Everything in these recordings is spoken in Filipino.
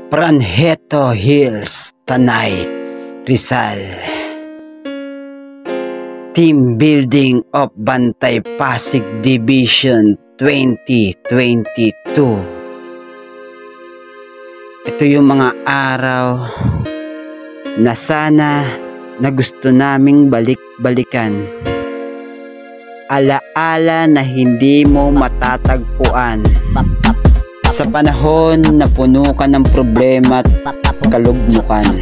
Pranhetto Hills, Tanay, Rizal. Team Building of Bantay Pasig Division 2022. Ito yung mga araw na sana na gusto naming balik-balikan. Alaala na hindi mo matatagpuan sa panahon na puno ka ng problema at kalugmukan.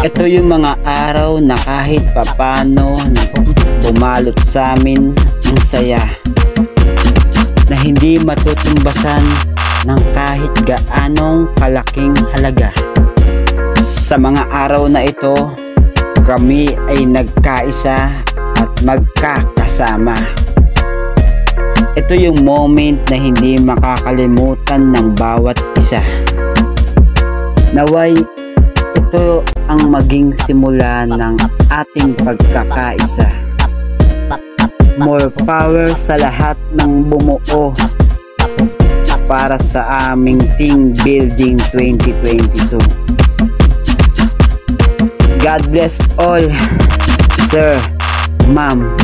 Ito yung mga araw na kahit papano bumalot sa amin ang saya na hindi matutumbasan ng kahit gaanong kalaking halaga. Sa mga araw na ito, kami ay nagkaisa at magkakasama. Ito yung moment na hindi makakalimutan ng bawat isa. Naway ito ang maging simula ng ating pagkakaisa. More power sa lahat ng bumuo para sa aming Team Building 2022. God bless all, sir, ma'am,